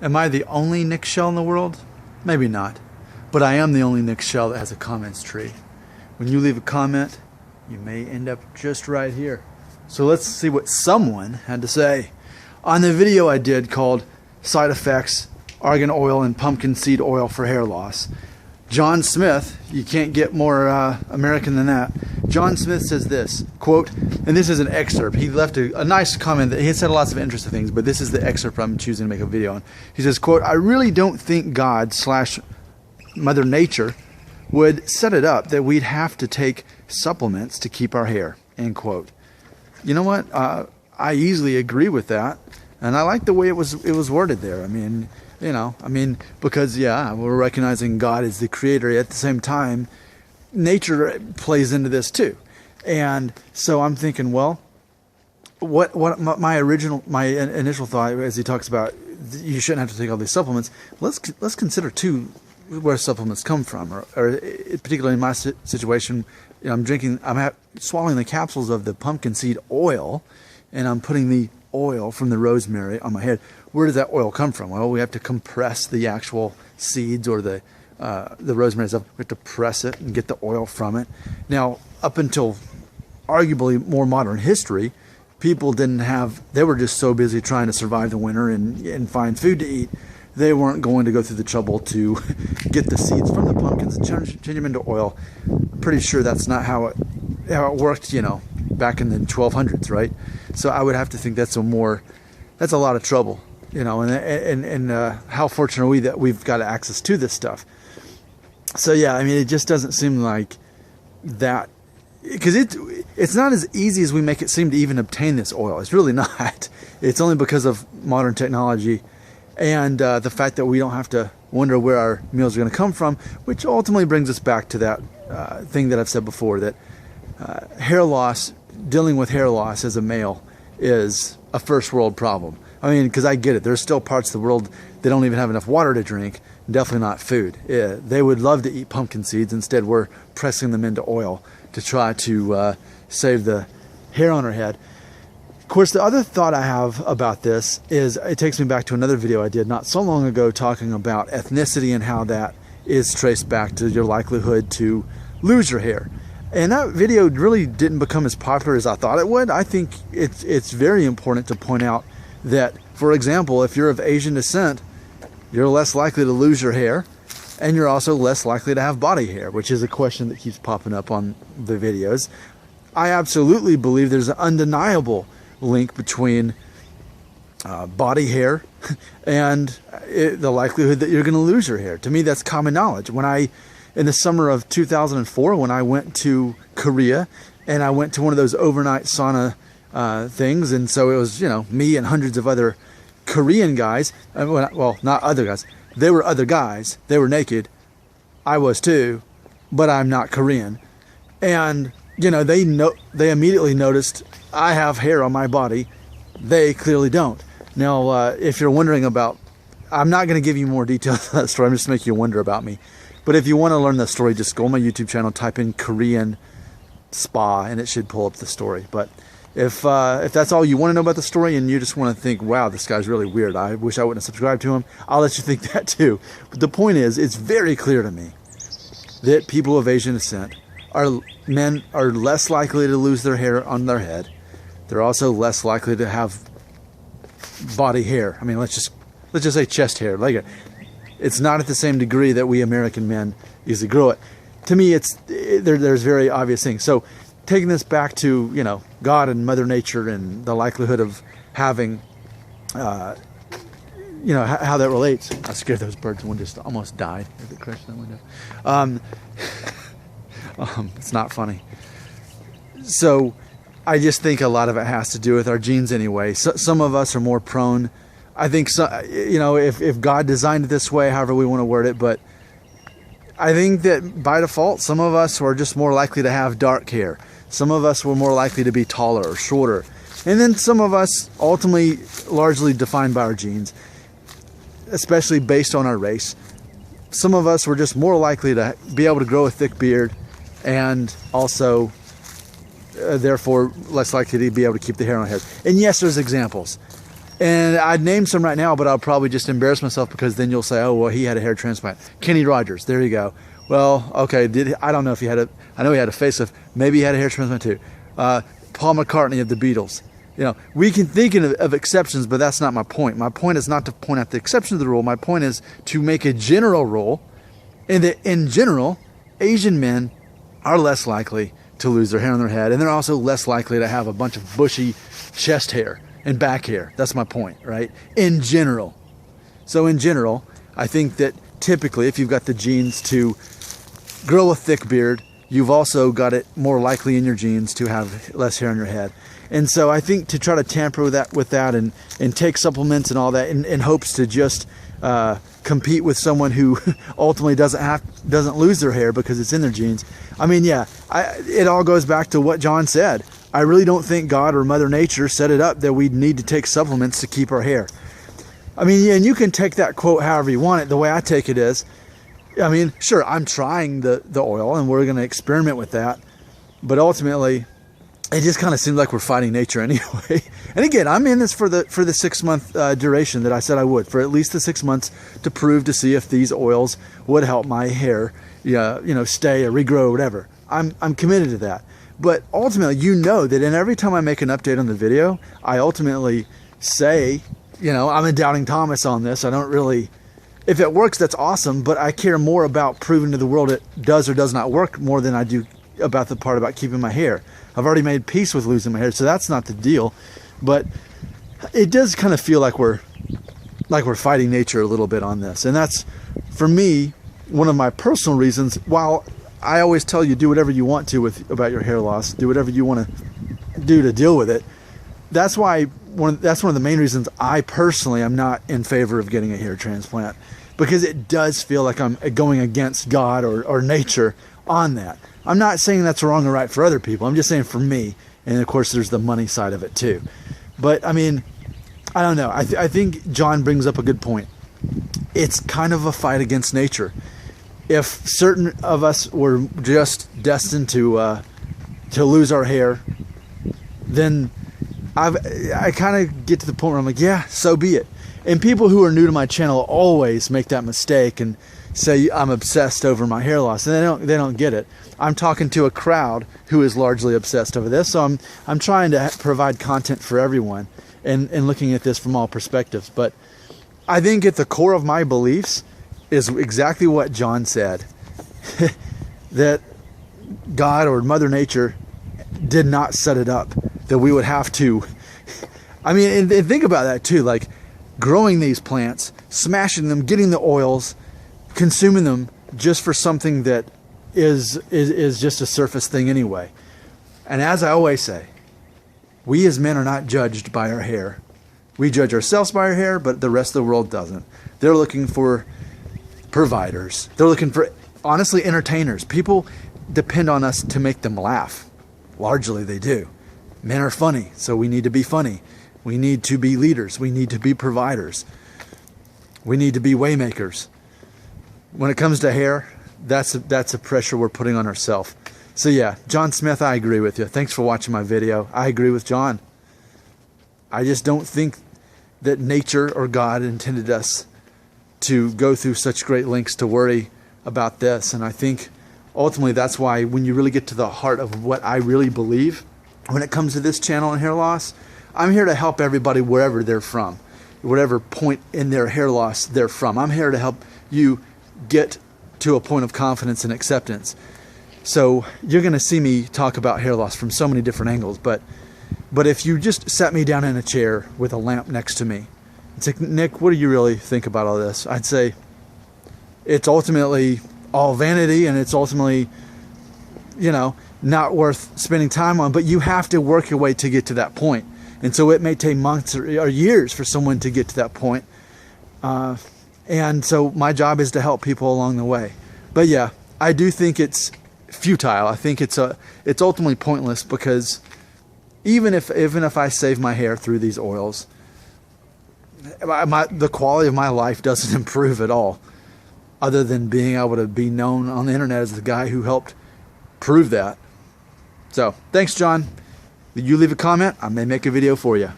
Am I the only Nick Shell in the world? Maybe not. But I am the only Nick Shell that has a comments tree. When you leave a comment, you may end up just right here. So let's see what someone had to say. On the video I did called Side Effects, Argan Oil and Pumpkin Seed Oil for Hair Loss, John Smith, you can't get more American than that. John Smith says this, quote, and this is an excerpt. He left a nice comment. That he had said lots of interesting things, but this is the excerpt I'm choosing to make a video on. He says, quote, I really don't think God/Mother Nature would set it up that we'd have to take supplements to keep our hair, end quote. You know what? I easily agree with that, and I like the way it was worded there. I mean, you know, because yeah, we're recognizing God as the creator. At the same time, nature plays into this too, and so I'm thinking, well, what my initial thought, as he talks about, you shouldn't have to take all these supplements. Let's consider too where supplements come from, or particularly in my situation, you know, I'm swallowing the capsules of the pumpkin seed oil, and I'm putting the oil from the rosemary on my head. Where does that oil come from? Well, we have to compress the actual seeds or the rosemary stuff. We have to press it and get the oil from it. Now, up until arguably more modern history, people they were just so busy trying to survive the winter and find food to eat. They weren't going to go through the trouble to get the seeds from the pumpkins and change them into oil. I'm pretty sure that's not how it worked, you know, back in the 1200s, right? So I would have to think that's a lot of trouble, you know, and how fortunate are we that we've got access to this stuff. So yeah, I mean, it just doesn't seem like that, because it's not as easy as we make it seem to even obtain this oil. It's really not. It's only because of modern technology and the fact that we don't have to wonder where our meals are going to come from, which ultimately brings us back to that thing that I've said before, that dealing with hair loss as a male is a first world problem. I mean, because I get it. There's still parts of the world that don't even have enough water to drink, definitely not food. Yeah, they would love to eat pumpkin seeds. Instead, we're pressing them into oil to try to save the hair on our head. Of course, the other thought I have about this is it takes me back to another video I did not so long ago talking about ethnicity and how that is traced back to your likelihood to lose your hair. And that video really didn't become as popular as I thought it would. I think it's very important to point out that, for example, if you're of Asian descent, you're less likely to lose your hair, and you're also less likely to have body hair, which is a question that keeps popping up on the videos. I absolutely believe there's an undeniable link between body hair and the likelihood that you're going to lose your hair. To me, that's common knowledge. In the summer of 2004, when I went to Korea, and I went to one of those overnight sauna things, and so it was, you know, me and hundreds of other Korean guys. Well, not other guys. They were other guys. They were naked. I was too, but I'm not Korean. And you know, they immediately noticed I have hair on my body. They clearly don't. Now, if you're wondering about, I'm not going to give you more details on that story. I'm just making you wonder about me. But if you want to learn the story, just go on my YouTube channel, type in Korean spa, and it should pull up the story. But if that's all you want to know about the story, and you just want to think, wow, this guy's really weird, I wish I wouldn't have subscribed to him, I'll let you think that too. But the point is, it's very clear to me that people of Asian descent men are less likely to lose their hair on their head. They're also less likely to have body hair. I mean, let's just say chest hair. Like it's not at the same degree that we American men easily grow it. To me, there's very obvious things. So taking this back to, you know, God and Mother Nature and the likelihood of having, you know, how that relates. I scared those birds. One just almost died as it crashed in that window. It's not funny. So I just think a lot of it has to do with our genes anyway. So, some of us are more prone. I think, you know, if God designed it this way, however we want to word it, but I think that by default, some of us were just more likely to have dark hair. Some of us were more likely to be taller or shorter. And then some of us, ultimately largely defined by our genes, especially based on our race, some of us were just more likely to be able to grow a thick beard, and also therefore less likely to be able to keep the hair on our head. And yes, there's examples. And I'd name some right now, but I'll probably just embarrass myself because then you'll say, oh, well, he had a hair transplant. Kenny Rogers, there you go. Well, okay, I don't know if he had I know he had a facelift. Maybe he had a hair transplant too. Paul McCartney of the Beatles. You know, we can think of exceptions, but that's not my point. My point is not to point out the exceptions to the rule. My point is to make a general rule, and that in general, Asian men are less likely to lose their hair on their head, and they're also less likely to have a bunch of bushy chest hair and back hair. That's my point, right? In general. So in general, I think that typically if you've got the genes to grow a thick beard, you've also got it more likely in your genes to have less hair on your head. And so I think to try to tamper with that and take supplements and all that in hopes to just compete with someone who ultimately doesn't lose their hair because it's in their genes. I mean, yeah, it all goes back to what John said. I really don't think God or Mother Nature set it up that we need to take supplements to keep our hair. I mean, yeah, and you can take that quote however you want it. The way I take it is, I mean, sure, I'm trying the oil and we're going to experiment with that. But ultimately, it just kind of seems like we're fighting nature anyway. And again, I'm in this for the 6-month duration that I said I would, for at least the 6 months to prove to see if these oils would help my hair, stay or regrow or whatever. I'm committed to that. But ultimately, you know that in every time I make an update on the video, I ultimately say, I'm a doubting Thomas on this. I don't really, if it works, that's awesome. But I care more about proving to the world it does or does not work more than I do about the part about keeping my hair. I've already made peace with losing my hair, so that's not the deal. But it does kind of feel like we're fighting nature a little bit on this. And that's, for me, one of my personal reasons. While I always tell you do whatever you want to about your hair loss, do whatever you want to do to deal with it. That's why that's one of the main reasons I personally am not in favor of getting a hair transplant, because it does feel like I'm going against God or nature on that. I'm not saying that's wrong or right for other people. I'm just saying for me. And of course, there's the money side of it too. But I mean, I don't know. I think John brings up a good point. It's kind of a fight against nature. If certain of us were just destined to lose our hair, then I kind of get to the point where I'm like, yeah, so be it. And people who are new to my channel always make that mistake and say I'm obsessed over my hair loss, and they don't get it. I'm talking to a crowd who is largely obsessed over this, so I'm trying to provide content for everyone and looking at this from all perspectives. But I think at the core of my beliefs is exactly what John said, that God or Mother Nature did not set it up that we would have to. I mean, and think about that too, like growing these plants, smashing them, getting the oils, consuming them just for something that is just a surface thing anyway. And as I always say, we as men are not judged by our hair. We judge ourselves by our hair, but the rest of the world doesn't. They're looking for providers. They're looking for, honestly, entertainers. People depend on us to make them laugh. Largely they do. Men are funny, so we need to be funny. We need to be leaders. We need to be providers. We need to be waymakers. When it comes to hair, that's a pressure we're putting on ourselves. So yeah, John Smith, I agree with you. Thanks for watching my video. I agree with John. I just don't think that nature or God intended us to go through such great lengths to worry about this. And I think ultimately that's why when you really get to the heart of what I really believe when it comes to this channel and hair loss, I'm here to help everybody wherever they're from, whatever point in their hair loss they're from. I'm here to help you get to a point of confidence and acceptance. So you're going to see me talk about hair loss from so many different angles, but if you just sat me down in a chair with a lamp next to me and said, Nick, what do you really think about all this? I'd say it's ultimately all vanity, and it's ultimately, not worth spending time on, but you have to work your way to get to that point. And so it may take months or years for someone to get to that point. And so my job is to help people along the way. But yeah, I do think it's futile. I think it's ultimately pointless, because even if I save my hair through these oils, the quality of my life doesn't improve at all, other than being able to be known on the internet as the guy who helped prove that. So thanks, John. You leave a comment, I may make a video for you.